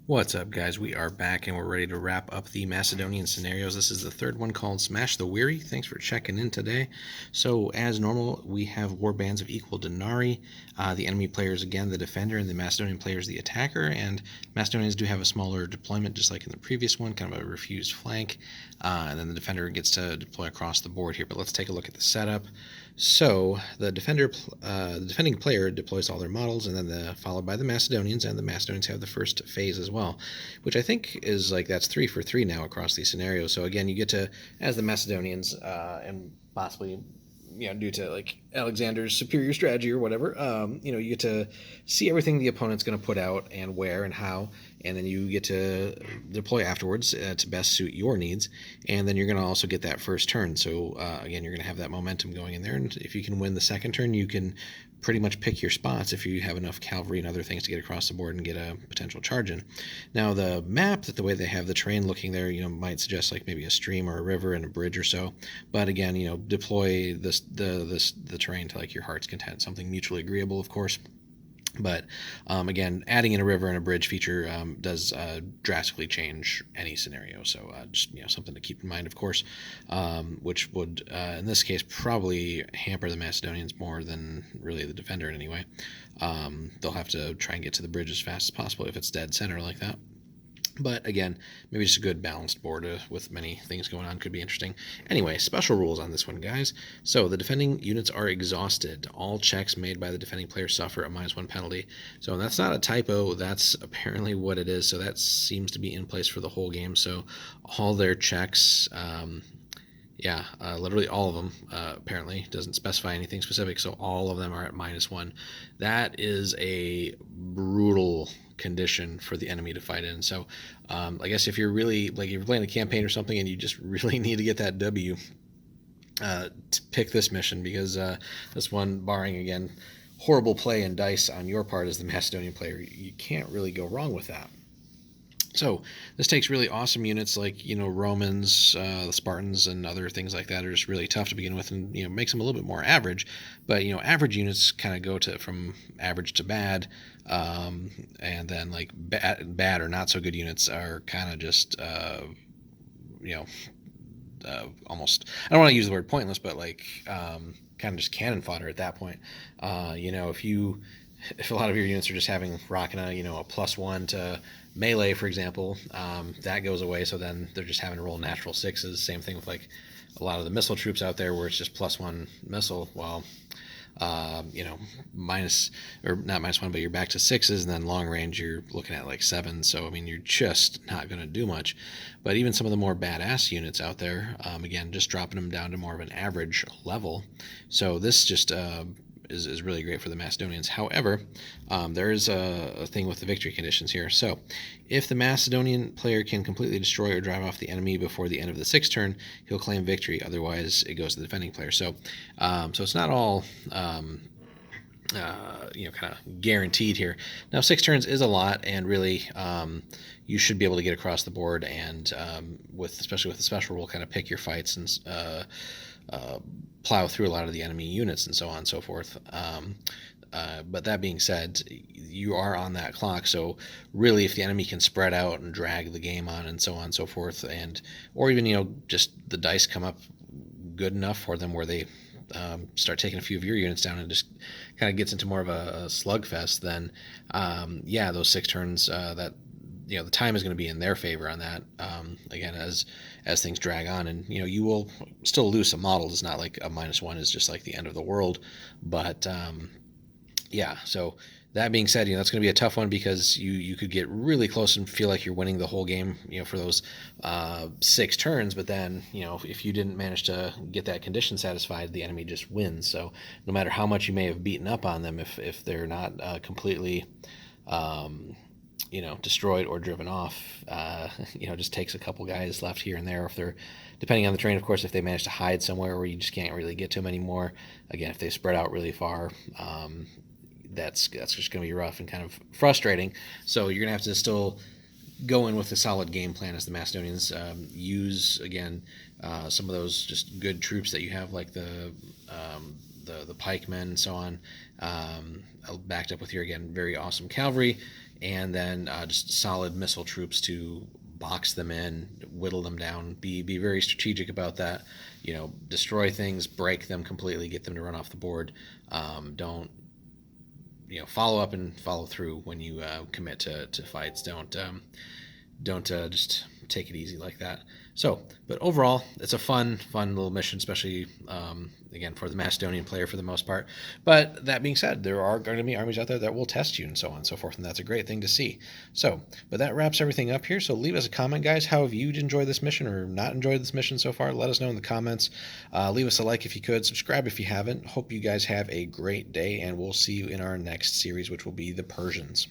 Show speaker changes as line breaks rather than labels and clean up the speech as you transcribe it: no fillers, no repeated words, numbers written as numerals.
What's up, guys? We are back and we're ready to wrap up the Macedonian scenarios. This is the third one called Smash the Weary. Thanks for checking in today. So, as normal, we have warbands of equal denarii. The enemy player is again the defender, and the Macedonian player is the attacker. And Macedonians do have a smaller deployment, just like in the previous one, kind of a refused flank. And then the defender gets to deploy across the board here. But let's take a look at the setup. So the defending player deploys all their models, and then followed by the Macedonians, and the Macedonians have the first phase as well, which I think is that's 3 for 3 now across these scenarios. So again, you get to, as the Macedonians, and possibly due to Alexander's superior strategy or whatever, you get to see everything the opponent's going to put out and where and how, and then you get to deploy afterwards to best suit your needs, and then you're going to also get that first turn. So again, you're going to have that momentum going in there, and if you can win the second turn, you can pretty much pick your spots if you have enough cavalry and other things to get across the board and get a potential charge in. Now the map, the way they have the terrain looking there, might suggest maybe a stream or a river and a bridge or so. But again, deploy the terrain to your heart's content, something mutually agreeable, of course. But again, adding in a river and a bridge feature does drastically change any scenario. So just something to keep in mind, of course, which would in this case probably hamper the Macedonians more than really the defender in any way. They'll have to try and get to the bridge as fast as possible if it's dead center like that. But again, maybe just a good balanced board with many things going on could be interesting. Anyway, special rules on this one, guys. So the defending units are exhausted. All checks made by the defending player suffer a -1 penalty. So that's not a typo. That's apparently what it is. So that seems to be in place for the whole game. So all their checks, literally all of them, apparently doesn't specify anything specific. So all of them are at -1. That is a brutal condition for the enemy to fight in. So I guess if you're really if you're playing a campaign or something and you just really need to get that W, to pick this mission, because this one, barring again horrible play and dice on your part as the Macedonian player, you can't really go wrong with that. So this takes really awesome units like Romans, the Spartans, and other things like that are just really tough to begin with, and makes them a little bit more average. But average units kind of go from average to bad, and then bad or not so good units are kind of just almost, I don't want to use the word pointless, but kind of just cannon fodder at that point. If a lot of your units are just rocking a +1 to melee, for example, that goes away. So then they're just having to roll natural 6s. Same thing with a lot of the missile troops out there, where it's just +1 missile. Well, minus, or not -1, but you're back to 6s, and then long range you're looking at 7. So I mean, you're just not going to do much. But even some of the more badass units out there, again, just dropping them down to more of an average level. So this just is really great for the Macedonians. However, there is a thing with the victory conditions here. So if the Macedonian player can completely destroy or drive off the enemy before the end of the 6th turn, he'll claim victory. Otherwise, it goes to the defending player. So it's not all kind of guaranteed here. Now 6 turns is a lot, and really you should be able to get across the board, and especially with the special rule, kind of pick your fights and plow through a lot of the enemy units and so on and so forth. But that being said, you are on that clock, so really if the enemy can spread out and drag the game on and so on and so forth, or even just the dice come up good enough for them where they start taking a few of your units down and just kind of gets into more of a slugfest, then those 6 turns, that the time is going to be in their favor on that. Again, as things drag on, and you will still lose some models. It's not like a -1 is just the end of the world. But so that being said, that's going to be a tough one, because you could get really close and feel like you're winning the whole game, for those 6 turns. But then, if you didn't manage to get that condition satisfied, the enemy just wins. So no matter how much you may have beaten up on them, if they're not completely destroyed or driven off, just takes a couple guys left here and there. If they're, depending on the terrain, of course, if they manage to hide somewhere where you just can't really get to them anymore. Again, if they spread out really far, that's just going to be rough and kind of frustrating. So you're going to have to still go in with a solid game plan as the Macedonians. Use, again, some of those just good troops that you have, like the the pikemen and so on, backed up with your, again, very awesome cavalry, and then just solid missile troops to box them in, whittle them down, be very strategic about that. Destroy things, break them completely, get them to run off the board. Don't follow up and follow through when you commit to fights. Don't just take it easy like that. So, but overall, it's a fun little mission, especially again for the Macedonian player for the most part. But that being said, there are going to be armies out there that will test you and so on and so forth, and that's a great thing to see. So, but that wraps everything up here. So leave us a comment, guys. How have you enjoyed this mission or not enjoyed this mission so far? Let us know in the comments. Leave us a like if you could. Subscribe if you haven't. Hope you guys have a great day, and we'll see you in our next series, which will be the Persians.